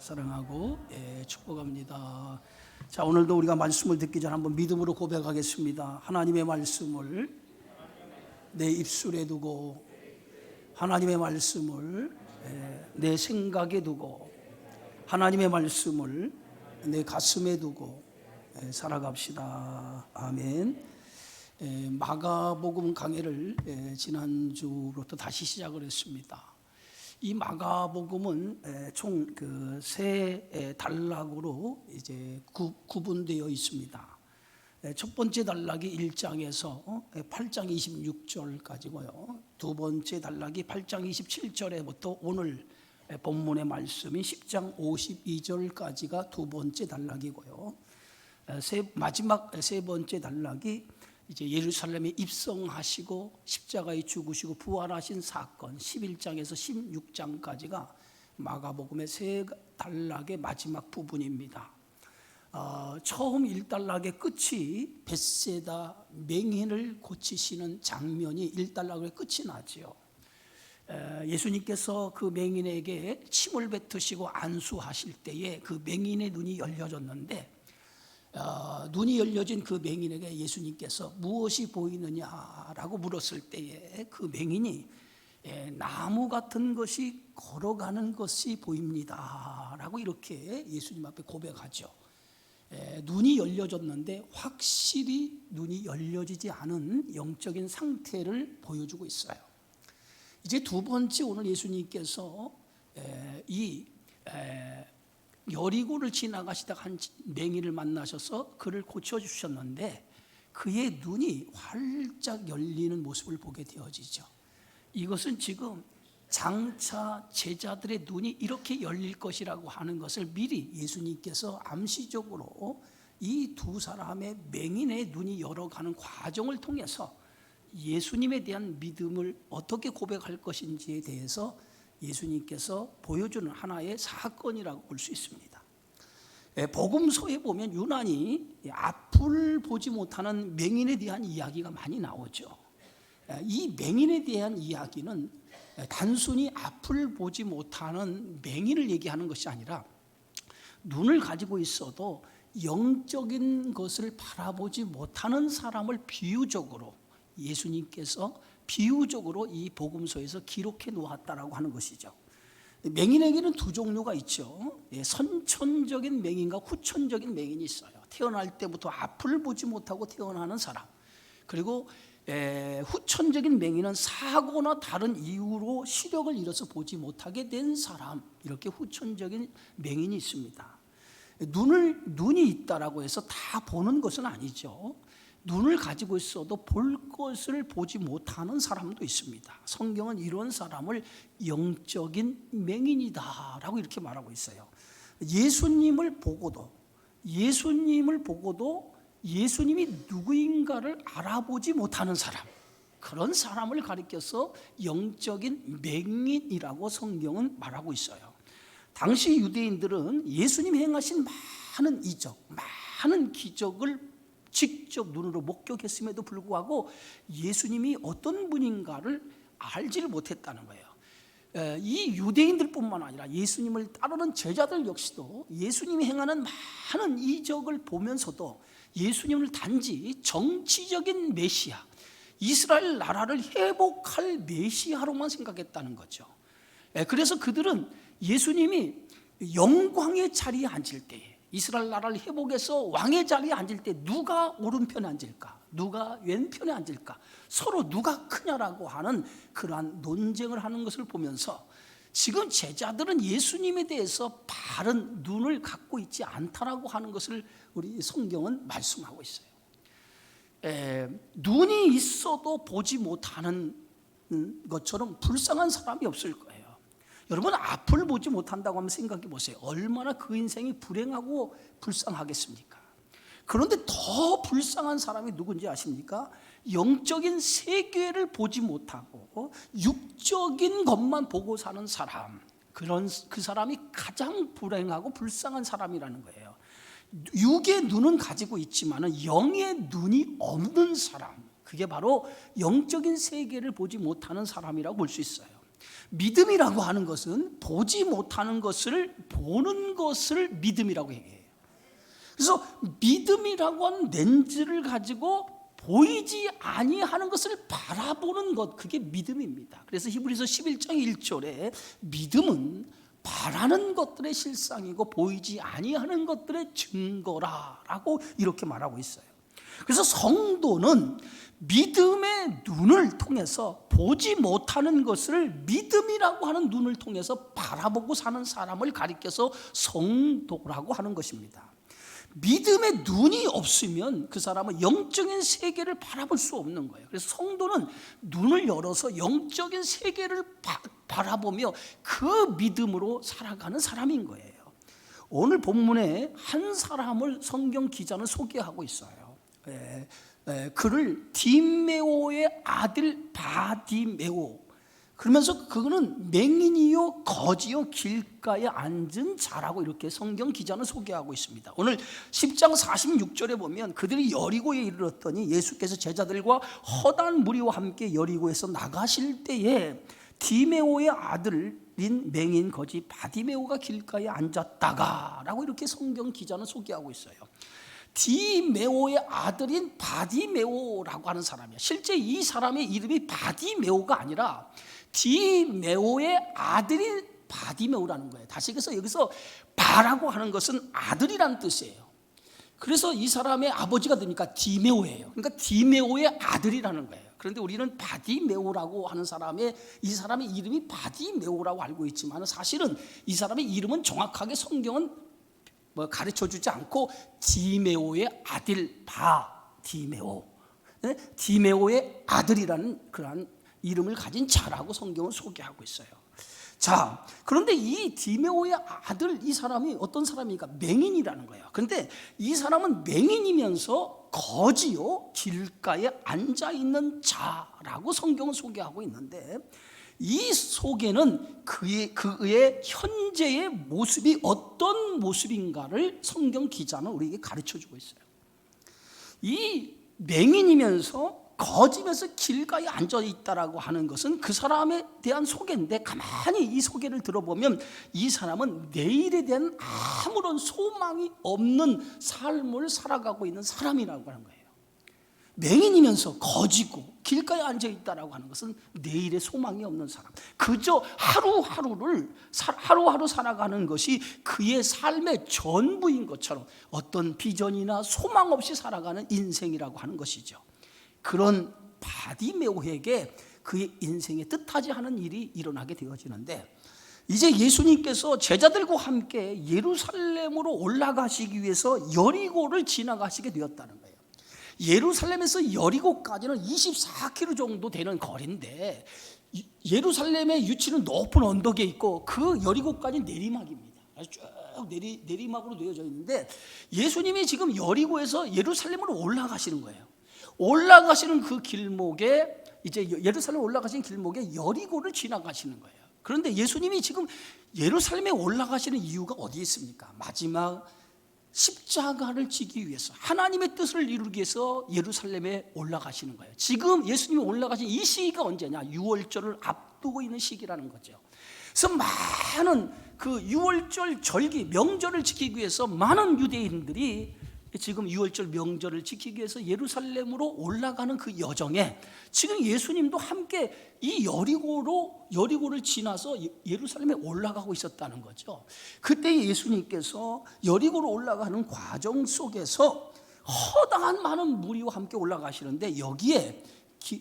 사랑하고 축복합니다. 자, 오늘도 우리가 말씀을 듣기 전에 한번 믿음으로 고백하겠습니다. 하나님의 말씀을 내 입술에 두고, 하나님의 말씀을 내 생각에 두고, 하나님의 말씀을 내 가슴에 두고 살아갑시다. 아멘. 마가복음 강해를 지난주부터 다시 시작을 했습니다. 이 마가복음은 총 세 단락으로 이제 구분되어 있습니다. 첫 번째 단락이 1장에서 8장 26절까지고요. 두 번째 단락이 8장 27절에부터 오늘 본문의 말씀인 10장 52절까지가 두 번째 단락이고요. 마지막 세 번째 단락이 이제 예루살렘에 입성하시고 십자가에 죽으시고 부활하신 사건 11장에서 16장까지가 마가복음의 세 단락의 마지막 부분입니다. 처음 1단락의 끝이 벳세다 맹인을 고치시는 장면이 1단락의 끝이 나지요. 예수님께서 그 맹인에게 침을 뱉으시고 안수하실 때에 그 맹인의 눈이 열려졌는데, 눈이 열려진 그 맹인에게 예수님께서 무엇이 보이느냐라고 물었을 때에 그 맹인이 나무 같은 것이 걸어가는 것이 보입니다 라고 이렇게 예수님 앞에 고백하죠. 눈이 열려졌는데 확실히 눈이 열려지지 않은 영적인 상태를 보여주고 있어요. 이제 두 번째, 오늘 예수님께서 이 여리고를 지나가시다가 한 맹인을 만나셔서 그를 고쳐주셨는데 그의 눈이 활짝 열리는 모습을 보게 되어지죠. 이것은 지금 장차 제자들의 눈이 이렇게 열릴 것이라고 하는 것을 미리 예수님께서 암시적으로 이 두 사람의 맹인의 눈이 열어가는 과정을 통해서 예수님에 대한 믿음을 어떻게 고백할 것인지에 대해서 예수님께서 보여주는 하나의 사건이라고 볼 수 있습니다. 복음서에 보면 유난히 앞을 보지 못하는 맹인에 대한 이야기가 많이 나오죠. 이 맹인에 대한 이야기는 단순히 앞을 보지 못하는 맹인을 얘기하는 것이 아니라 눈을 가지고 있어도 영적인 것을 바라보지 못하는 사람을 비유적으로 예수님께서 비유적으로 이 복음서에서 기록해 놓았다라고 하는 것이죠. 맹인에게는 두 종류가 있죠. 선천적인 맹인과 후천적인 맹인이 있어요. 태어날 때부터 앞을 보지 못하고 태어나는 사람, 그리고 후천적인 맹인은 사고나 다른 이유로 시력을 잃어서 보지 못하게 된 사람, 이렇게 후천적인 맹인이 있습니다. 눈이 있다라고 해서 다 보는 것은 아니죠. 눈을 가지고 있어도 볼 것을 보지 못하는 사람도 있습니다. 성경은 이런 사람을 영적인 맹인이다라고 이렇게 말하고 있어요. 예수님을 보고도 예수님이 누구인가를 알아보지 못하는 사람, 그런 사람을 가리켜서 영적인 맹인이라고 성경은 말하고 있어요. 당시 유대인들은 예수님이 행하신 많은 이적, 많은 기적을 직접 눈으로 목격했음에도 불구하고 예수님이 어떤 분인가를 알지를 못했다는 거예요. 이 유대인들뿐만 아니라 예수님을 따르는 제자들 역시도 예수님이 행하는 많은 이적을 보면서도 예수님을 단지 정치적인 메시아, 이스라엘 나라를 회복할 메시아로만 생각했다는 거죠. 그래서 그들은 예수님이 영광의 자리에 앉을 때에, 이스라엘 나라를 회복해서 왕의 자리에 앉을 때 누가 오른편에 앉을까, 누가 왼편에 앉을까, 서로 누가 크냐라고 하는 그러한 논쟁을 하는 것을 보면서 지금 제자들은 예수님에 대해서 바른 눈을 갖고 있지 않다라고 하는 것을 우리 성경은 말씀하고 있어요. 눈이 있어도 보지 못하는 것처럼 불쌍한 사람이 없을 거예요. 여러분, 앞을 보지 못한다고 하면 생각해 보세요. 얼마나 그 인생이 불행하고 불쌍하겠습니까? 그런데 더 불쌍한 사람이 누군지 아십니까? 영적인 세계를 보지 못하고 육적인 것만 보고 사는 사람, 그 사람이 가장 불행하고 불쌍한 사람이라는 거예요. 육의 눈은 가지고 있지만 영의 눈이 없는 사람, 그게 바로 영적인 세계를 보지 못하는 사람이라고 볼 수 있어요. 믿음이라고 하는 것은 보지 못하는 것을 보는 것을 믿음이라고 얘기해요. 그래서 믿음이라고 하는 렌즈를 가지고 보이지 아니하는 것을 바라보는 것, 그게 믿음입니다. 그래서 히브리서 11장 1절에 믿음은 바라는 것들의 실상이고 보이지 아니하는 것들의 증거라라고 이렇게 말하고 있어요. 그래서 성도는 믿음의 눈을 통해서 보지 못하는 것을 믿음이라고 하는 눈을 통해서 바라보고 사는 사람을 가리켜서 성도라고 하는 것입니다. 믿음의 눈이 없으면 그 사람은 영적인 세계를 바라볼 수 없는 거예요. 그래서 성도는 눈을 열어서 영적인 세계를 바라보며 그 믿음으로 살아가는 사람인 거예요. 오늘 본문에 한 사람을 성경 기자는 소개하고 있어요. 그를 디메오의 아들 바디메오, 그러면서 그거는 맹인이요 거지요 길가에 앉은 자라고 이렇게 성경 기자는 소개하고 있습니다. 오늘 10장 46절에 보면 그들이 여리고에 이르렀더니 예수께서 제자들과 허다한 무리와 함께 여리고에서 나가실 때에 디메오의 아들인 맹인 거지 바디메오가 길가에 앉았다가 라고 이렇게 성경 기자는 소개하고 있어요. 디메오의 아들인 바디메오라고 하는 사람이야. 실제 이 사람의 이름이 바디메오가 아니라 디메오의 아들인 바디메오라는 거예요. 다시 그래서 여기서 바라고 하는 것은 아들이라는 뜻이에요. 그래서 이 사람의 아버지가 되니까 디메오예요. 그러니까 디메오의 아들이라는 거예요. 그런데 우리는 바디메오라고 하는 이 사람의 이름이 바디메오라고 알고 있지만 사실은 이 사람의 이름은 정확하게 성경은 가르쳐주지 않고 디메오의 아들 바디메오, 디메오의 아들이라는 그러한 이름을 가진 자라고 성경은 소개하고 있어요. 자, 그런데 이 디메오의 아들, 이 사람이 어떤 사람이니까 맹인이라는 거예요. 그런데 이 사람은 맹인이면서 거지요 길가에 앉아있는 자라고 성경은 소개하고 있는데, 이 속에는 그의 현재의 모습이 어떤 모습인가를 성경 기자는 우리에게 가르쳐주고 있어요. 이 맹인이면서 거지면서 길가에 앉아있다라고 하는 것은 그 사람에 대한 소개인데, 가만히 이 소개를 들어보면 이 사람은 내일에 대한 아무런 소망이 없는 삶을 살아가고 있는 사람이라고 하는 거예요. 맹인이면서 거지고 길가에 앉아있다라고 하는 것은 내일의 소망이 없는 사람, 그저 하루하루 살아가는 것이 그의 삶의 전부인 것처럼 어떤 비전이나 소망 없이 살아가는 인생이라고 하는 것이죠. 그런 바디메오에게 그의 인생에 뜻하지 않은 일이 일어나게 되어지는데, 이제 예수님께서 제자들과 함께 예루살렘으로 올라가시기 위해서 여리고를 지나가시게 되었다는 거예요. 예루살렘에서 여리고까지는 24km 정도 되는 거리인데, 예루살렘의 위치는 높은 언덕에 있고 그 여리고까지 내리막입니다. 쭉 내리막으로 되어져 있는데, 예수님이 지금 여리고에서 예루살렘으로 올라가시는 거예요. 올라가시는 그 길목에, 이제 예루살렘 올라가시는 길목에 여리고를 지나가시는 거예요. 그런데 예수님이 지금 예루살렘에 올라가시는 이유가 어디에 있습니까? 마지막 십자가를 지기 위해서, 하나님의 뜻을 이루기 위해서 예루살렘에 올라가시는 거예요. 지금 예수님이 올라가신 이 시기가 언제냐? 유월절을 앞두고 있는 시기라는 거죠. 그래서 많은 그 유월절 절기, 명절을 지키기 위해서 많은 유대인들이 지금 유월절 명절을 지키기 위해서 예루살렘으로 올라가는 그 여정에 지금 예수님도 함께 이 여리고를 지나서 예루살렘에 올라가고 있었다는 거죠. 그때 예수님께서 여리고로 올라가는 과정 속에서 허다한 많은 무리와 함께 올라가시는데, 여기에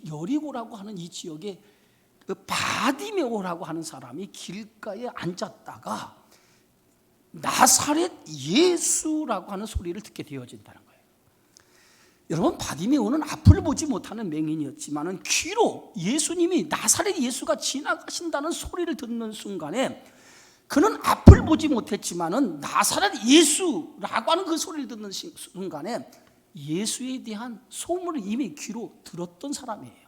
여리고라고 하는 이 지역에 바디메오라고 하는 사람이 길가에 앉았다가 나사렛 예수라고 하는 소리를 듣게 되어진다는 거예요. 여러분, 바디메오는 앞을 보지 못하는 맹인이었지만 귀로 예수님이, 나사렛 예수가 지나가신다는 소리를 듣는 순간에, 그는 앞을 보지 못했지만 나사렛 예수라고 하는 그 소리를 듣는 순간에 예수에 대한 소문을 이미 귀로 들었던 사람이에요.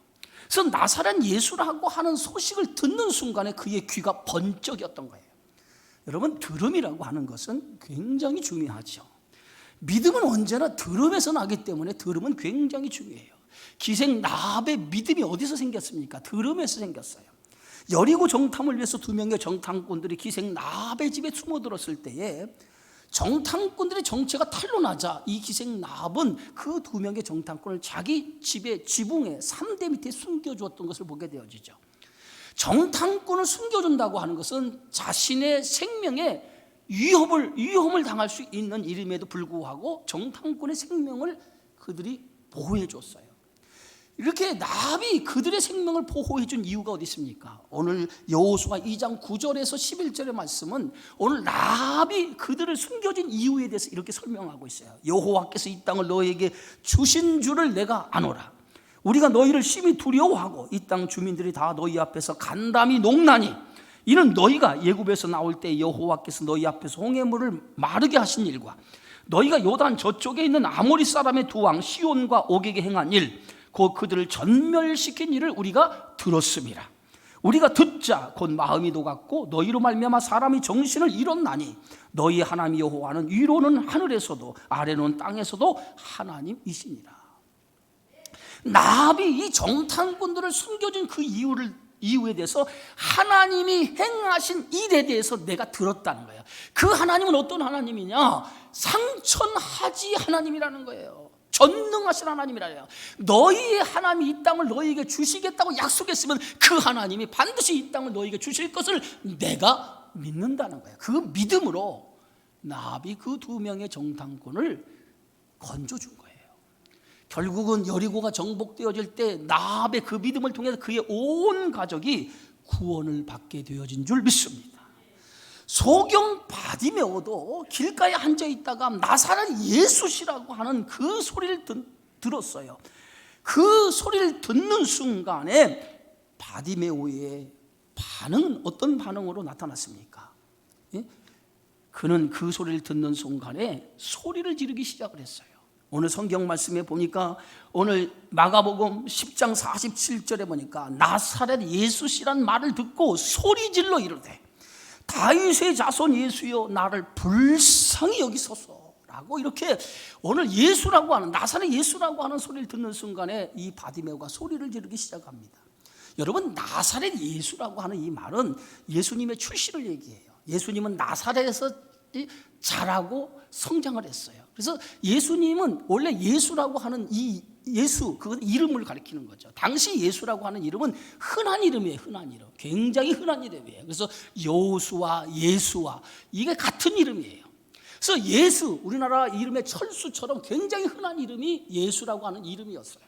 그래서 나사렛 예수라고 하는 소식을 듣는 순간에 그의 귀가 번쩍였던 거예요. 여러분, 들음이라고 하는 것은 굉장히 중요하죠. 믿음은 언제나 들음에서 나기 때문에 들음은 굉장히 중요해요. 기생 라합의 믿음이 어디서 생겼습니까? 들음에서 생겼어요. 여리고 정탐을 위해서 2명의 정탐꾼들이 기생 라합의 집에 숨어들었을 때에 정탐꾼들의 정체가 탄로나자 이 기생 라합은 그 2명의 정탐꾼을 자기 집의 지붕에 3대 밑에 숨겨주었던 것을 보게 되어지죠. 정탐꾼을 숨겨준다고 하는 것은 자신의 생명에 위험을 당할 수 있는 일임에도 불구하고 정탐꾼의 생명을 그들이 보호해 줬어요. 이렇게 라합이 그들의 생명을 보호해 준 이유가 어디 있습니까? 오늘 여호수아 2장 9절에서 11절의 말씀은 오늘 라합이 그들을 숨겨진 이유에 대해서 이렇게 설명하고 있어요. 여호와께서 이 땅을 너희에게 주신 줄을 내가 아노라. 우리가 너희를 심히 두려워하고 이 땅 주민들이 다 너희 앞에서 간담이 농나니 이는 너희가 애굽에서 나올 때 여호와께서 너희 앞에서 홍해물을 마르게 하신 일과 너희가 요단 저쪽에 있는 아모리 사람의 2왕 시온과 옥에게 행한 일 곧 그들을 전멸시킨 일을 우리가 들었음이라. 우리가 듣자 곧 마음이 녹았고 너희로 말미암아 사람이 정신을 잃었나니 너희 하나님 여호와는 위로는 하늘에서도 아래로는 땅에서도 하나님이시니라. 라합이 이 정탐꾼들을 숨겨준 그 이유에 대해서 하나님이 행하신 일에 대해서 내가 들었다는 거예요. 그 하나님은 어떤 하나님이냐? 상천하지 하나님이라는 거예요. 전능하신 하나님이라요. 너희의 하나님이 이 땅을 너희에게 주시겠다고 약속했으면 그 하나님이 반드시 이 땅을 너희에게 주실 것을 내가 믿는다는 거예요. 그 믿음으로 라합이 그 2명의 정탐꾼을 건져준 거예요. 결국은 여리고가 정복되어질 때 라합의 그 믿음을 통해서 그의 온 가족이 구원을 받게 되어진 줄 믿습니다. 소경 바디메오도 길가에 앉아있다가 나사렛 예수시라고 하는 그 소리를 들었어요. 그 소리를 듣는 순간에 바디메오의 반응은 어떤 반응으로 나타났습니까? 그는 그 소리를 듣는 순간에 소리를 지르기 시작을 했어요. 오늘 성경 말씀에 보니까 오늘 마가복음 10장 47절에 보니까 나사렛 예수시란 말을 듣고 소리질러 이르되 다윗의 자손 예수여 나를 불쌍히 여기소서라고 이렇게 오늘 예수라고 하는 나사렛 예수라고 하는 소리를 듣는 순간에 이 바디메오가 소리를 지르기 시작합니다. 여러분 나사렛 예수라고 하는 이 말은 예수님의 출신을 얘기해요. 예수님은 나사렛에서 자라고 성장을 했어요. 그래서 예수님은 원래 예수라고 하는 이 예수 그건 이름을 가리키는 거죠. 당시 예수라고 하는 이름은 흔한 이름이에요. 흔한 이름, 굉장히 흔한 이름이에요. 그래서 여호수와 예수와 이게 같은 이름이에요. 그래서 예수, 우리나라 이름의 철수처럼 굉장히 흔한 이름이 예수라고 하는 이름이었어요.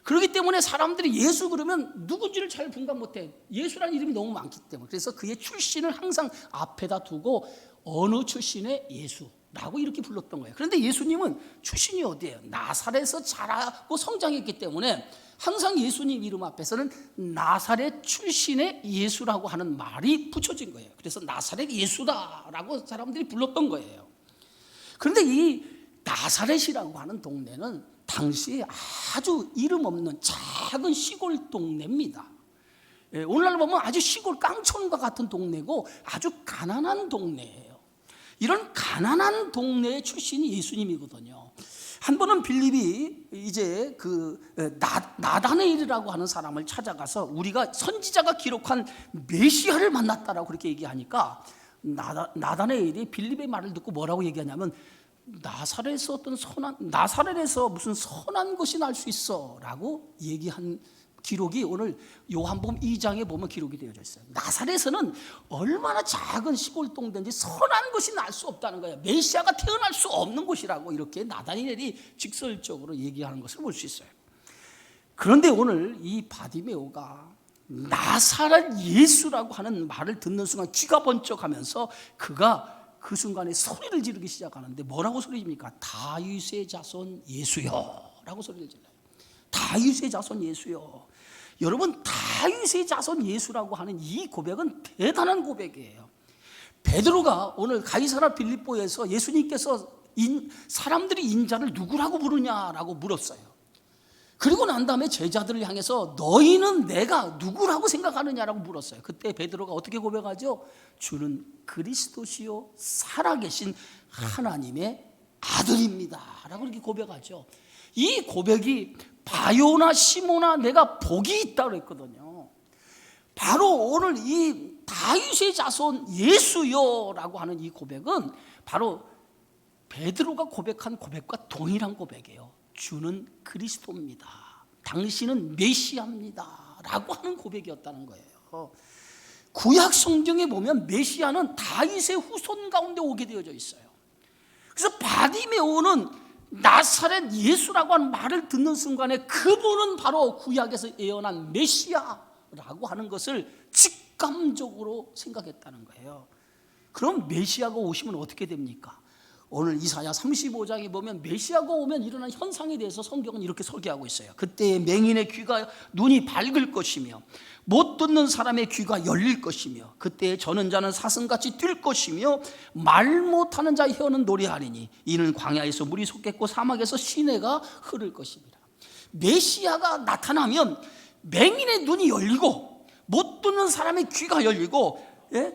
그렇기 때문에 사람들이 예수 그러면 누군지를 잘 분간 못해. 예수라는 이름이 너무 많기 때문에. 그래서 그의 출신을 항상 앞에다 두고 어느 출신의 예수라고 이렇게 불렀던 거예요. 그런데 예수님은 출신이 어디예요? 나사렛에서 자라고 성장했기 때문에 항상 예수님 이름 앞에서는 나사렛 출신의 예수라고 하는 말이 붙여진 거예요. 그래서 나사렛 예수다라고 사람들이 불렀던 거예요. 그런데 이 나사렛이라고 하는 동네는 당시에 아주 이름 없는 작은 시골 동네입니다. 오늘날 보면 아주 시골 깡촌과 같은 동네고 아주 가난한 동네예요. 이런 가난한 동네의 출신이 예수님이거든요. 한 번은 빌립이 이제 그 나다네일이라고 하는 사람을 찾아가서 우리가 선지자가 기록한 메시아를 만났다라고 그렇게 얘기하니까 나다네일이 빌립의 말을 듣고 뭐라고 얘기하냐면 나사렛에서 무슨 선한 것이 날 수 있어라고 얘기한 기록이 오늘 요한복음 2장에 보면 기록이 되어져 있어요. 나사렛에서는 얼마나 작은 시골 동네인지 선한 것이 날 수 없다는 거예요. 메시아가 태어날 수 없는 곳이라고 이렇게 나다니엘이 직설적으로 얘기하는 것을 볼 수 있어요. 그런데 오늘 이 바디메오가 나사렛 예수라고 하는 말을 듣는 순간 귀가 번쩍하면서 그가 그 순간에 소리를 지르기 시작하는데 뭐라고 소리 집니까? 다윗의 자손 예수여 라고 소리를 질러요. 다윗의 자손 예수여. 여러분 다윗의 자손 예수라고 하는 이 고백은 대단한 고백이에요. 베드로가 오늘 가이사랴 빌립보에서 예수님께서 사람들이 인자를 누구라고 부르냐라고 물었어요. 그리고 난 다음에 제자들을 향해서 너희는 내가 누구라고 생각하느냐라고 물었어요. 그때 베드로가 어떻게 고백하죠? 주는 그리스도시요 살아계신 하나님의 아들입니다 라고 이렇게 고백하죠. 이 고백이 바요나 시모나 내가 복이 있다고 했거든요. 바로 오늘 이 다윗의 자손 예수여라고 하는 이 고백은 바로 베드로가 고백한 고백과 동일한 고백이에요. 주는 그리스도입니다. 당신은 메시아입니다. 라고 하는 고백이었다는 거예요. 구약 성경에 보면 메시아는 다윗의 후손 가운데 오게 되어져 있어요. 그래서 바디메오는 나사렛 예수라고 하는 말을 듣는 순간에 그분은 바로 구약에서 예언한 메시아라고 하는 것을 직감적으로 생각했다는 거예요. 그럼 메시아가 오시면 어떻게 됩니까? 오늘 이사야 35장에 보면 메시아가 오면 일어난 현상에 대해서 성경은 이렇게 설계하고 있어요. 그때 맹인의 귀가 눈이 밝을 것이며 못 듣는 사람의 귀가 열릴 것이며 그때 저는 자는 사슴같이 뛸 것이며 말 못하는 자의 혀는 노래하리니 이는 광야에서 물이 솟겠고 사막에서 시내가 흐를 것입니다. 메시아가 나타나면 맹인의 눈이 열리고 못 듣는 사람의 귀가 열리고,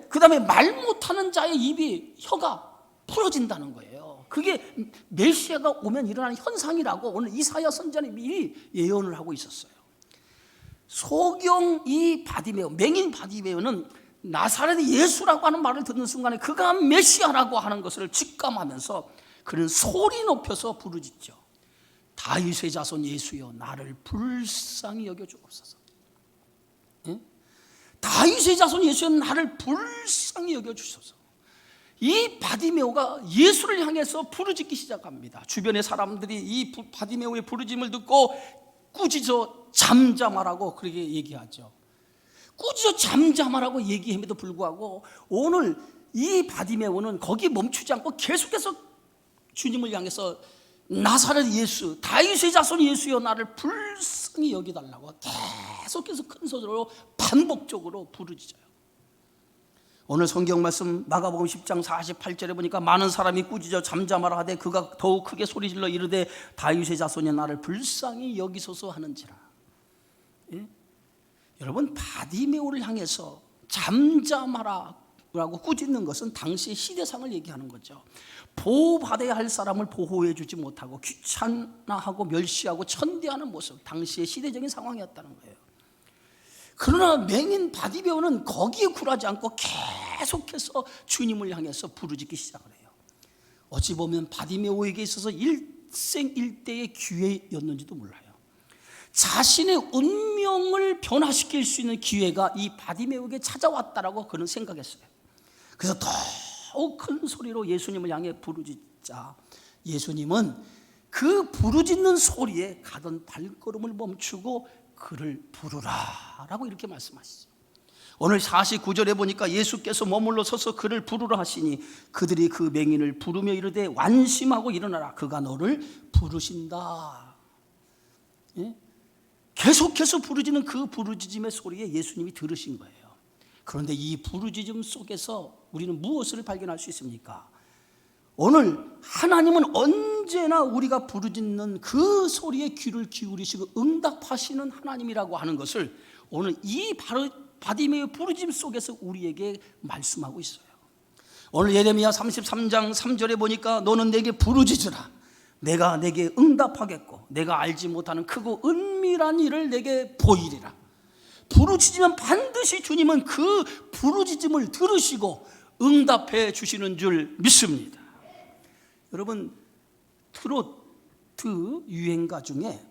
그 다음에 말 못하는 자의 입이 혀가 풀어진다는 거예요. 그게 메시아가 오면 일어나는 현상이라고 오늘 이사야 선지자는 미리 예언을 하고 있었어요. 소경 이 바디메오, 맹인 바디메오는 나사렛 예수라고 하는 말을 듣는 순간에 그가 메시아라고 하는 것을 직감하면서 그는 소리 높여서 부르짖죠. 다윗의 자손 예수여 나를 불쌍히 여겨주옵소서. 다윗의 자손 예수여 나를 불쌍히 여겨주소서. 이 바디메오가 예수를 향해서 부르짖기 시작합니다. 주변의 사람들이 이 바디메오의 부르짖음을 듣고 꾸짖어 잠잠하라고 그렇게 얘기하죠. 꾸짖어 잠잠하라고 얘기함에도 불구하고 오늘 이 바디메오는 거기 멈추지 않고 계속해서 주님을 향해서 나사렛 예수, 다윗의 자손 예수여 나를 불쌍히 여기달라고 계속해서 큰 소리로 반복적으로 부르짖어요. 오늘 성경 말씀 마가복음 10장 48절에 보니까 많은 사람이 꾸짖어 잠잠하라 하되 그가 더욱 크게 소리질러 이르되 다윗의 자손이 나를 불쌍히 여기소서 하는지라. 여러분 바디메오를 향해서 잠잠하라 라고 꾸짖는 것은 당시의 시대상을 얘기하는 거죠. 보호받아야 할 사람을 보호해 주지 못하고 귀찮아하고 멸시하고 천대하는 모습, 당시의 시대적인 상황이었다는 거예요. 그러나 맹인 바디메오는 거기에 굴하지 않고 계속해서 주님을 향해서 부르짖기 시작을 해요. 어찌 보면 바디메오에게 있어서 일생일대의 기회였는지도 몰라요. 자신의 운명을 변화시킬 수 있는 기회가 이 바디메오에게 찾아왔다라고 그는 생각했어요. 그래서 더욱 큰 소리로 예수님을 향해 부르짖자 예수님은 그 부르짖는 소리에 가던 발걸음을 멈추고 그를 부르라 라고 이렇게 말씀하시죠. 오늘 49절에 보니까 예수께서 머물러 서서 그를 부르라 하시니 그들이 그 맹인을 부르며 이르되 완심하고 일어나라 그가 너를 부르신다. 계속해서 부르짖는 그 부르짖음의 소리에 예수님이 들으신 거예요. 그런데 이 부르짖음 속에서 우리는 무엇을 발견할 수 있습니까? 오늘 하나님은 언제나 우리가 부르짖는 그 소리에 귀를 기울이시고 응답하시는 하나님이라고 하는 것을 오늘 이 바디메오의 부르짖음 속에서 우리에게 말씀하고 있어요. 오늘 예레미야 33장 3절에 보니까 너는 내게 부르짖으라 내가 내게 응답하겠고 내가 알지 못하는 크고 은밀한 일을 내게 보이리라. 부르짖으면 반드시 주님은 그 부르짖음을 들으시고 응답해 주시는 줄 믿습니다. 여러분 트로트 유행가 중에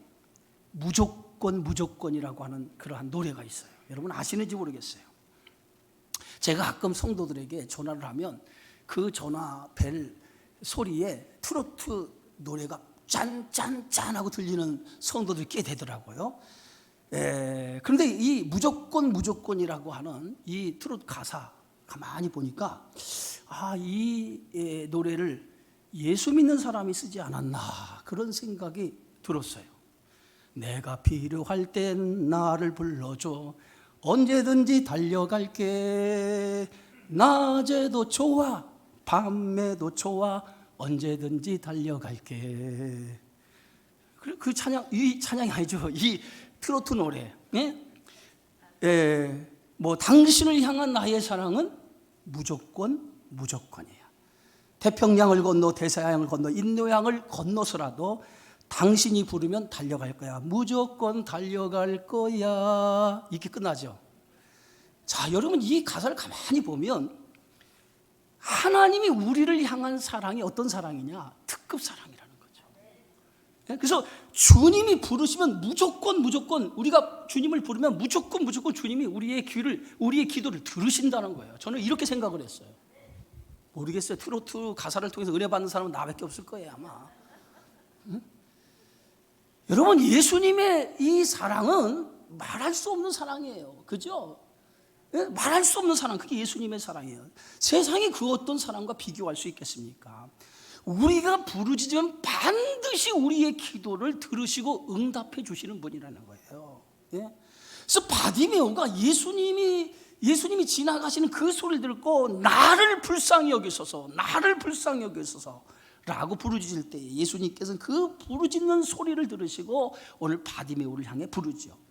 무조건이라고 하는 그러한 노래가 있어요. 여러분 아시는지 모르겠어요. 제가 가끔 성도들에게 전화를 하면 그 전화 벨 소리에 트로트 노래가 짠짠짠 하고 들리는 성도들이 꽤 되더라고요. 그런데 이 무조건이라고 하는 이 트로트 가사 가만히 보니까 이 노래를 예수 믿는 사람이 쓰지 않았나 그런 생각이 들었어요. 내가 필요할 땐 나를 불러줘 언제든지 달려갈게 낮에도 좋아 밤에도 좋아 언제든지 달려갈게. 그 찬양, 이 찬양이 아니죠. 이 트로트 노래. 뭐 당신을 향한 나의 사랑은 무조건이에요. 태평양을 건너 대서양을 건너 인도양을 건너서라도 당신이 부르면 달려갈 거야. 무조건 달려갈 거야. 이렇게 끝나죠. 자, 여러분 이 가사를 가만히 보면 하나님이 우리를 향한 사랑이 어떤 사랑이냐? 특급 사랑이라는 거죠. 그래서 주님이 부르시면 무조건 우리가 주님을 부르면 무조건 주님이 우리의 기도를 들으신다는 거예요. 저는 이렇게 생각을 했어요. 모르겠어요. 트로트 가사를 통해서 은혜 받는 사람은 나밖에 없을 거예요, 아마. 응? 여러분, 예수님의 이 사랑은 말할 수 없는 사랑이에요. 그죠? 말할 수 없는 사랑, 그게 예수님의 사랑이에요. 세상이 그 어떤 사랑과 비교할 수 있겠습니까? 우리가 부르짖으면 반드시 우리의 기도를 들으시고 응답해 주시는 분이라는 거예요. 그래서 바디메오가 예수님이 지나가시는 그 소리를 듣고 나를 불쌍히 여기소서 라고 부르짖을 때 예수님께서는 그 부르짖는 소리를 들으시고 오늘 바디메오를 향해 부르죠.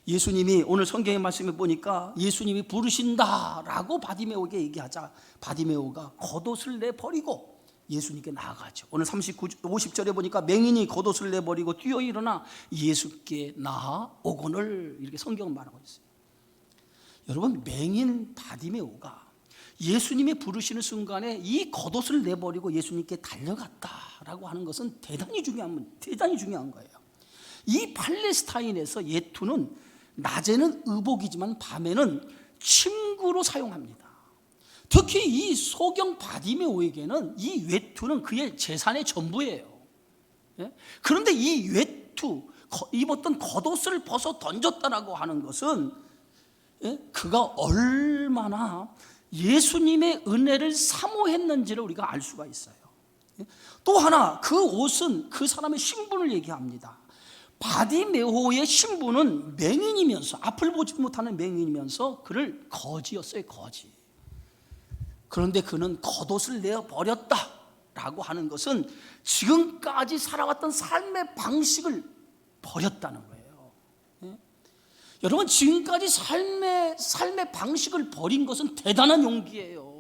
예수님이 오늘 성경의 말씀에 보니까 예수님이 부르신다라고 바디메오에게 얘기하자 바디메오가 겉옷을 내버리고 예수님께 나아가죠. 오늘 50절에 보니까 맹인이 겉옷을 내버리고 뛰어 일어나 예수께 나아오거늘 이렇게 성경은 말하고 있어요. 여러분, 맹인 바디메오가 예수님이 부르시는 순간에 이 겉옷을 내버리고 예수님께 달려갔다라고 하는 것은 대단히 중요한 거예요. 이 팔레스타인에서 예투는 낮에는 의복이지만 밤에는 침구로 사용합니다. 특히 이 소경 바디메오에게는 이 외투는 그의 재산의 전부예요. 그런데 이 외투, 입었던 겉옷을 벗어 던졌다라고 하는 것은 그가 얼마나 예수님의 은혜를 사모했는지를 우리가 알 수가 있어요. 또 하나, 그 옷은 그 사람의 신분을 얘기합니다. 바디메오의 신분은 맹인이면서, 앞을 보지 못하는 맹인이면서 그를 거지였어요, 거지. 그런데 그는 겉옷을 내어버렸다라고 하는 것은 지금까지 살아왔던 삶의 방식을 버렸다는 거예요. 여러분, 지금까지 삶의 방식을 버린 것은 대단한 용기예요.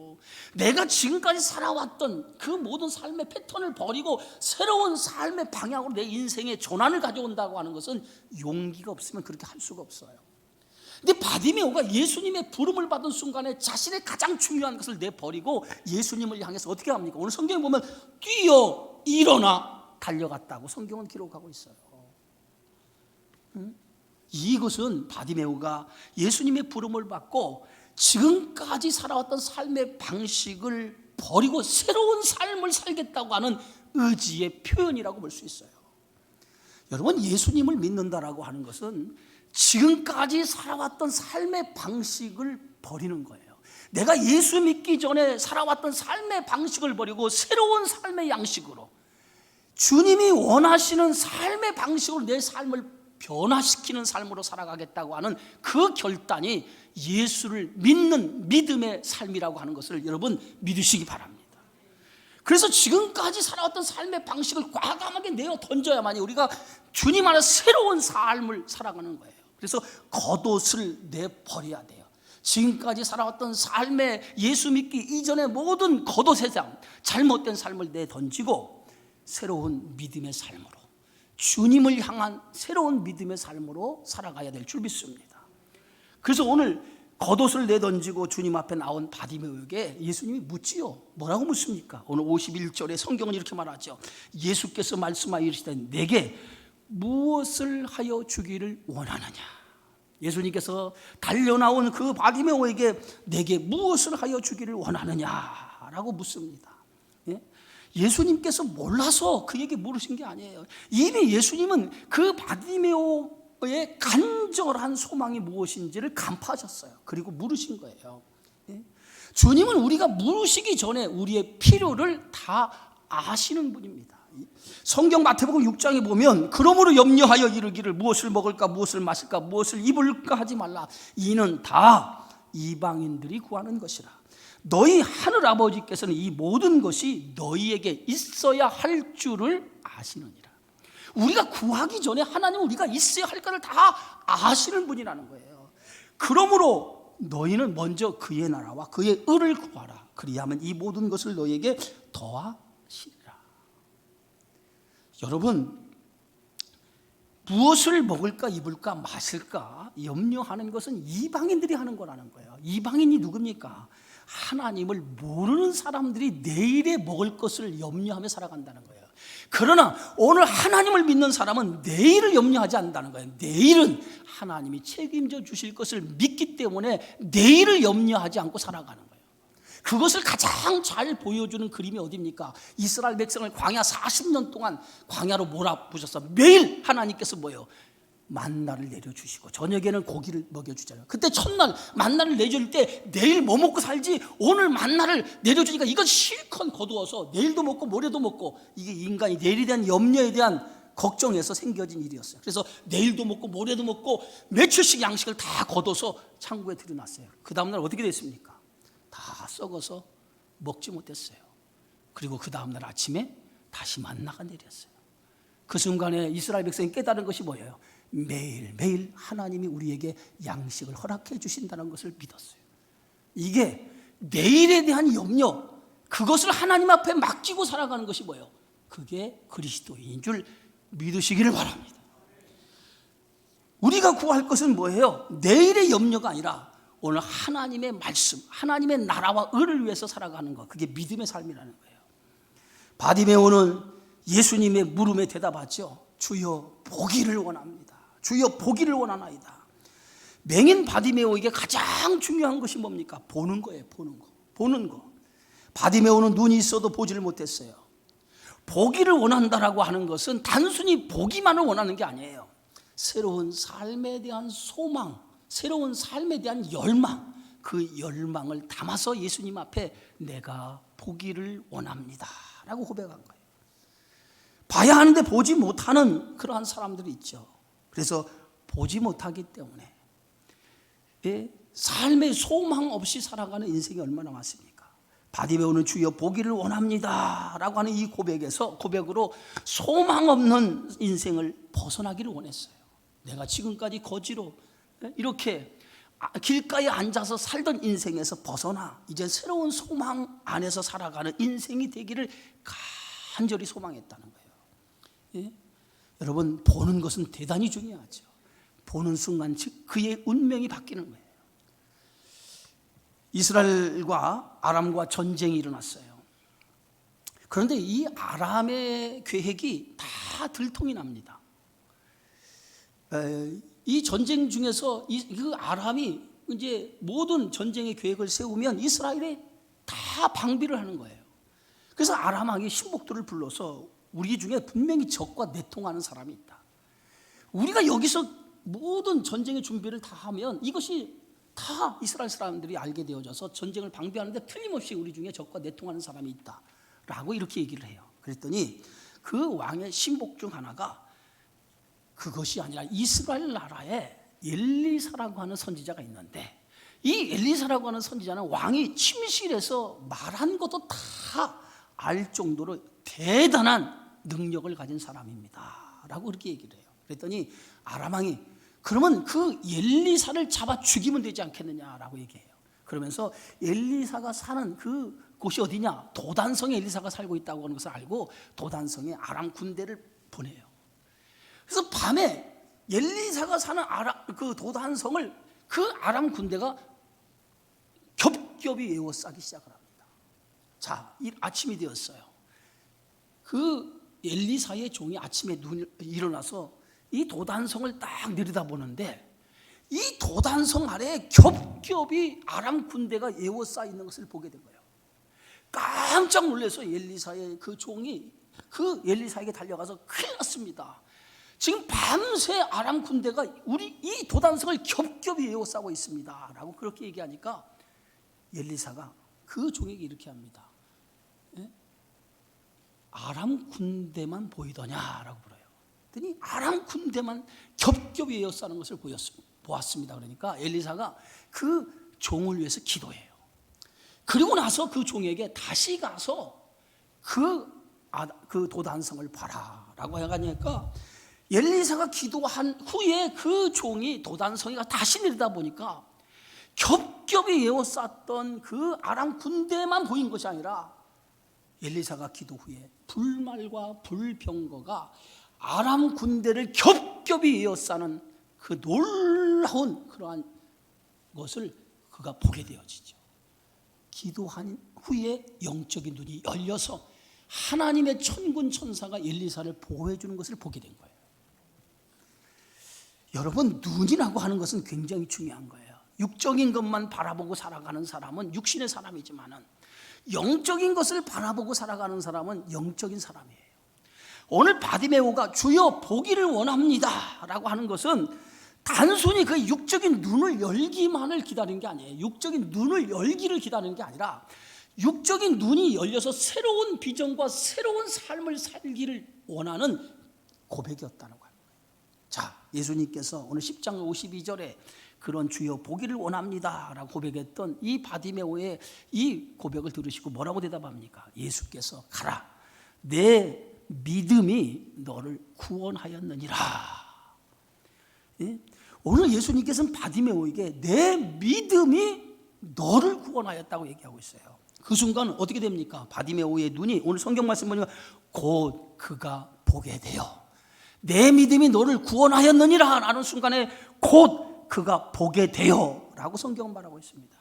내가 지금까지 살아왔던 그 모든 삶의 패턴을 버리고 새로운 삶의 방향으로 내 인생의 전환을 가져온다고 하는 것은 용기가 없으면 그렇게 할 수가 없어요. 근데 바디메오가 예수님의 부름을 받은 순간에 자신의 가장 중요한 것을 내버리고 예수님을 향해서 어떻게 합니까? 오늘 성경에 보면 뛰어 일어나 달려갔다고 성경은 기록하고 있어요. 이것은 바디메오가 예수님의 부름을 받고 지금까지 살아왔던 삶의 방식을 버리고 새로운 삶을 살겠다고 하는 의지의 표현이라고 볼 수 있어요. 여러분, 예수님을 믿는다라고 하는 것은 지금까지 살아왔던 삶의 방식을 버리는 거예요. 내가 예수 믿기 전에 살아왔던 삶의 방식을 버리고 새로운 삶의 양식으로 주님이 원하시는 삶의 방식으로 내 삶을 변화시키는 삶으로 살아가겠다고 하는 그 결단이 예수를 믿는 믿음의 삶이라고 하는 것을 여러분 믿으시기 바랍니다. 그래서 지금까지 살아왔던 삶의 방식을 과감하게 내어 던져야만이 우리가 주님 안에 새로운 삶을 살아가는 거예요. 그래서 겉옷을 내버려야 돼요. 지금까지 살아왔던 삶의 예수 믿기 이전의 모든 겉옷의 삶, 잘못된 삶을 내던지고 새로운 믿음의 삶으로, 주님을 향한 새로운 믿음의 삶으로 살아가야 될 줄 믿습니다. 그래서 오늘 겉옷을 내던지고 주님 앞에 나온 바디메오에게 예수님이 묻지요. 뭐라고 묻습니까? 오늘 51절에 성경은 이렇게 말하죠. 예수께서 말씀하여 이르시되 내게 무엇을 하여 주기를 원하느냐. 예수님께서 달려나온 그 바디메오에게 내게 무엇을 하여 주기를 원하느냐라고 묻습니다. 예수님께서 몰라서 그에게 물으신 게 아니에요. 이미 예수님은 그 바디메오의 간절한 소망이 무엇인지를 간파하셨어요. 그리고 물으신 거예요. 주님은 우리가 물으시기 전에 우리의 필요를 다 아시는 분입니다. 성경 마태복음 6장에 보면 그러므로 염려하여 이르기를 무엇을 먹을까 무엇을 마실까 무엇을 입을까 하지 말라. 이는 다 이방인들이 구하는 것이라. 너희 하늘아버지께서는 이 모든 것이 너희에게 있어야 할 줄을 아시느니라. 우리가 구하기 전에 하나님은 우리가 있어야 할 것을 다 아시는 분이라는 거예요. 그러므로 너희는 먼저 그의 나라와 그의 의를 구하라. 그리하면 이 모든 것을 너희에게 더하시리라. 여러분, 무엇을 먹을까 입을까 마실까 염려하는 것은 이방인들이 하는 거라는 거예요. 이방인이 누굽니까? 하나님을 모르는 사람들이 내일에 먹을 것을 염려하며 살아간다는 거예요. 그러나 오늘 하나님을 믿는 사람은 내일을 염려하지 않는다는 거예요. 내일은 하나님이 책임져 주실 것을 믿기 때문에 내일을 염려하지 않고 살아가는 거예요. 그것을 가장 잘 보여주는 그림이 어디입니까? 이스라엘 백성을 광야 40년 동안 광야로 몰아부셔서 매일 하나님께서 뭐예요? 만나를 내려주시고 저녁에는 고기를 먹여주잖아요. 그때 첫날 만나를 내줄 때 내일 뭐 먹고 살지, 오늘 만나를 내려주니까 이건 실컷 거두어서 내일도 먹고 모레도 먹고, 이게 인간이 내일에 대한 염려에 대한 걱정에서 생겨진 일이었어요. 그래서 내일도 먹고 모레도 먹고 며칠씩 양식을 다 거둬서 창고에 들여놨어요. 그 다음날 어떻게 됐습니까? 다 썩어서 먹지 못했어요. 그리고 그 다음날 아침에 다시 만나가 내렸어요. 그 순간에 이스라엘 백성이 깨달은 것이 뭐예요? 매일매일 하나님이 우리에게 양식을 허락해 주신다는 것을 믿었어요. 이게 내일에 대한 염려, 그것을 하나님 앞에 맡기고 살아가는 것이 뭐예요? 그게 그리스도인인 줄 믿으시기를 바랍니다. 우리가 구할 것은 뭐예요? 내일의 염려가 아니라 오늘 하나님의 말씀, 하나님의 나라와 의를 위해서 살아가는 것, 그게 믿음의 삶이라는 거예요. 바디메오는 예수님의 물음에 대답하죠. 주여 보기를 원합니다. 주여 보기를 원하나이다. 맹인 바디메오에게 가장 중요한 것이 뭡니까? 보는 거예요. 보는 거. 바디메오는 눈이 있어도 보지를 못했어요. 보기를 원한다라고 하는 것은 단순히 보기만을 원하는 게 아니에요. 새로운 삶에 대한 소망, 새로운 삶에 대한 열망, 그 열망을 담아서 예수님 앞에 내가 보기를 원합니다 라고 고백한 거예요. 봐야 하는데 보지 못하는 그러한 사람들이 있죠. 그래서 보지 못하기 때문에 삶의 소망 없이 살아가는 인생이 얼마나 많습니까? 바디메오는 주여 보기를 원합니다 라고 하는 이 고백으로 소망 없는 인생을 벗어나기를 원했어요. 내가 지금까지 거지로 이렇게 길가에 앉아서 살던 인생에서 벗어나 이제 새로운 소망 안에서 살아가는 인생이 되기를 간절히 소망했다는 거예요. 여러분, 보는 것은 대단히 중요하죠. 보는 순간 즉 그의 운명이 바뀌는 거예요. 이스라엘과 아람과 전쟁이 일어났어요. 그런데 이 아람의 계획이 다 들통이 납니다. 이 전쟁 중에서 그 아람이 이제 모든 전쟁의 계획을 세우면 이스라엘이 다 방비를 하는 거예요. 그래서 아람 왕이 신복들을 불러서 우리 중에 분명히 적과 내통하는 사람이 있다. 우리가 여기서 모든 전쟁의 준비를 다 하면 이것이 다 이스라엘 사람들이 알게 되어져서 전쟁을 방비하는데 틀림없이 우리 중에 적과 내통하는 사람이 있다 라고 이렇게 얘기를 해요. 그랬더니 그 왕의 신복 중 하나가 그것이 아니라 이스라엘 나라에 엘리사라고 하는 선지자가 있는데, 이 엘리사라고 하는 선지자는 왕이 침실에서 말한 것도 다 알 정도로 대단한 능력을 가진 사람입니다 라고 그렇게 얘기를 해요. 그랬더니 아람 왕이 그러면 그 엘리사를 잡아 죽이면 되지 않겠느냐라고 얘기해요. 그러면서 엘리사가 사는 그 곳이 어디냐? 도단성에 엘리사가 살고 있다고 하는 것을 알고 도단성에 아람 군대를 보내요. 그래서 밤에 엘리사가 사는 그 도단성을 그 아람 군대가 겹겹이 에워싸기 시작을 합니다. 자, 아침이 되었어요. 그 엘리사의 종이 아침에 일어나서 이 도단성을 딱 내려다보는데 이 도단성 아래에 겹겹이 아람 군대가 에워싸 있는 것을 보게 된 거예요. 깜짝 놀라서 엘리사의 그 종이 그 엘리사에게 달려가서 큰일 났습니다. 지금 밤새 아람 군대가 우리 이 도단성을 겹겹이 에워싸고 있습니다 라고 그렇게 얘기하니까 엘리사가 그 종에게 이렇게 합니다. 아람 군대만 보이더냐라고 물어요. 그랬더니 아람 군대만 겹겹이 에워싸는 것을 보았습니다. 그러니까 엘리사가 그 종을 위해서 기도해요. 그리고 나서 그 종에게 다시 가서 그 도단성을 봐라라고 해가니까 엘리사가 기도한 후에 그 종이 도단성이가 다시 내리다 보니까 겹겹이 에워쌌던 그 아람 군대만 보인 것이 아니라 엘리사가 기도 후에 불말과 불병거가 아람 군대를 겹겹이 에워싸는 그 놀라운 그러한 것을 그가 보게 되어지죠. 기도한 후에 영적인 눈이 열려서 하나님의 천군 천사가 엘리사를 보호해 주는 것을 보게 된 거예요. 여러분, 눈이라고 하는 것은 굉장히 중요한 거예요. 육적인 것만 바라보고 살아가는 사람은 육신의 사람이지만은 영적인 것을 바라보고 살아가는 사람은 영적인 사람이에요. 오늘 바디메오가 주여 보기를 원합니다 라고 하는 것은 단순히 그 육적인 눈을 열기만을 기다리는 게 아니에요. 육적인 눈을 열기를 기다리는 게 아니라 육적인 눈이 열려서 새로운 비전과 새로운 삶을 살기를 원하는 고백이었다는 거예요. 자, 예수님께서 오늘 10장 52절에 그런 주여 보기를 원합니다 라고 고백했던 이 바디메오의 이 고백을 들으시고 뭐라고 대답합니까? 예수께서 가라, 내 믿음이 너를 구원하였느니라. 예? 오늘 예수님께서는 바디메오에게 내 믿음이 너를 구원하였다고 얘기하고 있어요. 그 순간 어떻게 됩니까? 바디메오의 눈이, 오늘 성경 말씀 보니까 곧 그가 보게 돼요. 내 믿음이 너를 구원하였느니라 라는 순간에 곧 그가 보게 돼요 라고 성경은 말하고 있습니다.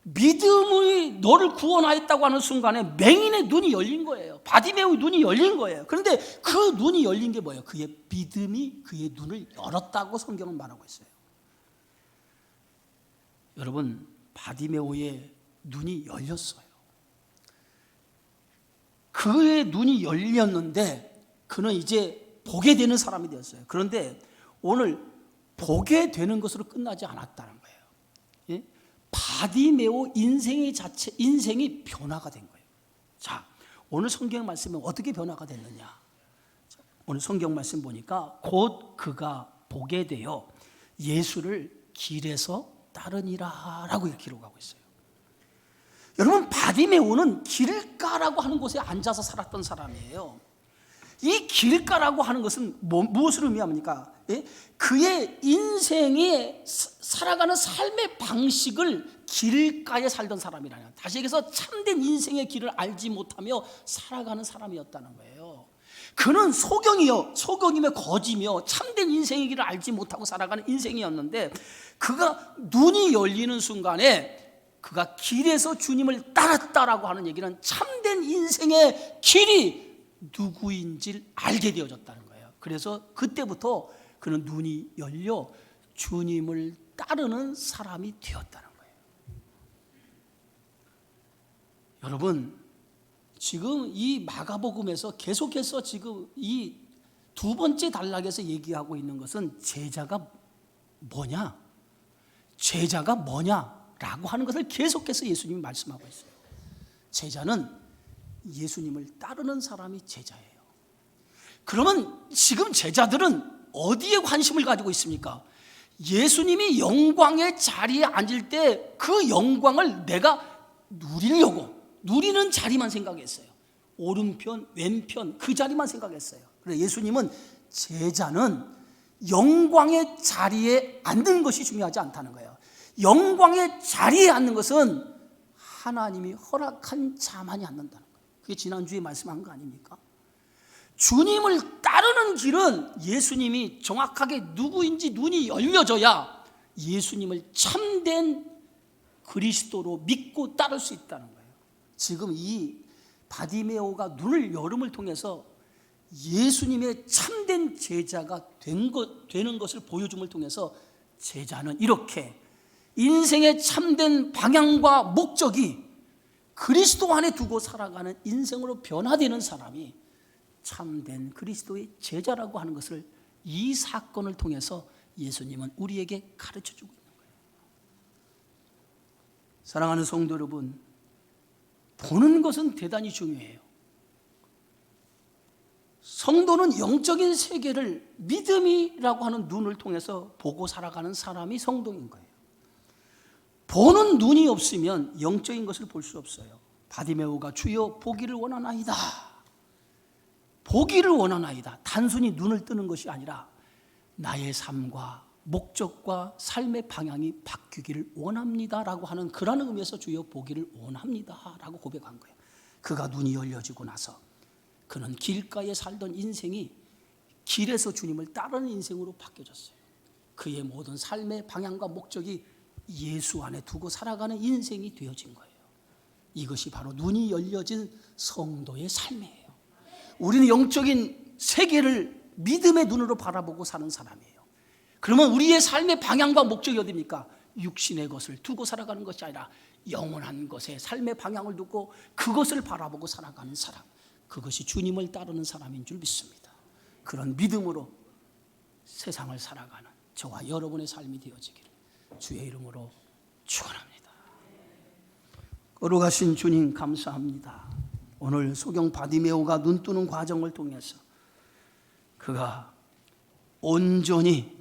믿음이 너를 구원하였다고 하는 순간에 맹인의 눈이 열린 거예요. 바디메오의 눈이 열린 거예요. 그런데 그 눈이 열린 게 뭐예요? 그의 믿음이 그의 눈을 열었다고 성경은 말하고 있어요. 여러분, 바디메오의 눈이 열렸어요. 그의 눈이 열렸는데 그는 이제 보게 되는 사람이 되었어요. 그런데 오늘 보게 되는 것으로 끝나지 않았다는 거예요. 예? 바디메오 인생이 변화가 된 거예요. 자, 오늘 성경 말씀은 어떻게 변화가 됐느냐? 자, 오늘 성경 말씀 보니까 곧 그가 보게 되어 예수를 길에서 따르니라 라고 이렇게 기록하고 있어요. 여러분, 바디메오는 길가라고 하는 곳에 앉아서 살았던 사람이에요. 이 길가라고 하는 것은 무엇을 의미합니까? 예? 그의 인생에 살아가는 삶의 방식을 길가에 살던 사람이라는, 다시 얘기해서 참된 인생의 길을 알지 못하며 살아가는 사람이었다는 거예요. 그는 소경이며 거지며 참된 인생의 길을 알지 못하고 살아가는 인생이었는데 그가 눈이 열리는 순간에 그가 길에서 주님을 따랐다라고 하는 얘기는 참된 인생의 길이 누구인지를 알게 되어졌다는 거예요. 그래서 그때부터 그는 눈이 열려 주님을 따르는 사람이 되었다는 거예요. 여러분, 지금 이 마가복음에서 계속해서 지금 이 두 번째 단락에서 얘기하고 있는 것은 제자가 뭐냐? 제자가 뭐냐라고 하는 것을 계속해서 예수님이 말씀하고 있어요. 제자는 예수님을 따르는 사람이 제자예요. 그러면 지금 제자들은 어디에 관심을 가지고 있습니까? 예수님이 영광의 자리에 앉을 때 그 영광을 내가 누리는 자리만 생각했어요. 오른편, 왼편 그 자리만 생각했어요. 그래서 예수님은 제자는 영광의 자리에 앉는 것이 중요하지 않다는 거예요. 영광의 자리에 앉는 것은 하나님이 허락한 자만이 앉는다는 거예요. 그게 지난주에 말씀한 거 아닙니까? 주님을 따르는 길은 예수님이 정확하게 누구인지 눈이 열려져야 예수님을 참된 그리스도로 믿고 따를 수 있다는 거예요. 지금 이 바디메오가 눈을 열음을 통해서 예수님의 참된 제자가 되는 것을 보여줌을 통해서 제자는 이렇게 인생의 참된 방향과 목적이 그리스도 안에 두고 살아가는 인생으로 변화되는 사람이 참된 그리스도의 제자라고 하는 것을 이 사건을 통해서 예수님은 우리에게 가르쳐주고 있는 거예요. 사랑하는 성도 여러분, 보는 것은 대단히 중요해요. 성도는 영적인 세계를 믿음이라고 하는 눈을 통해서 보고 살아가는 사람이 성도인 거예요. 보는 눈이 없으면 영적인 것을 볼 수 없어요. 바디메오가 주여 보기를 원하나이다. 보기를 원하나이다. 단순히 눈을 뜨는 것이 아니라 나의 삶과 목적과 삶의 방향이 바뀌기를 원합니다라고 하는 그런 의미에서 주여 보기를 원합니다라고 고백한 거예요. 그가 눈이 열려지고 나서 그는 길가에 살던 인생이 길에서 주님을 따르는 인생으로 바뀌어졌어요. 그의 모든 삶의 방향과 목적이 예수 안에 두고 살아가는 인생이 되어진 거예요. 이것이 바로 눈이 열려진 성도의 삶이에요. 우리는 영적인 세계를 믿음의 눈으로 바라보고 사는 사람이에요. 그러면 우리의 삶의 방향과 목적이 어디입니까? 육신의 것을 두고 살아가는 것이 아니라 영원한 것에 삶의 방향을 두고 그것을 바라보고 살아가는 사람, 그것이 주님을 따르는 사람인 줄 믿습니다. 그런 믿음으로 세상을 살아가는 저와 여러분의 삶이 되어지기를 주의 이름으로 축원합니다. 거룩하신 주님 감사합니다. 오늘 소경 바디메오가 눈뜨는 과정을 통해서 그가 온전히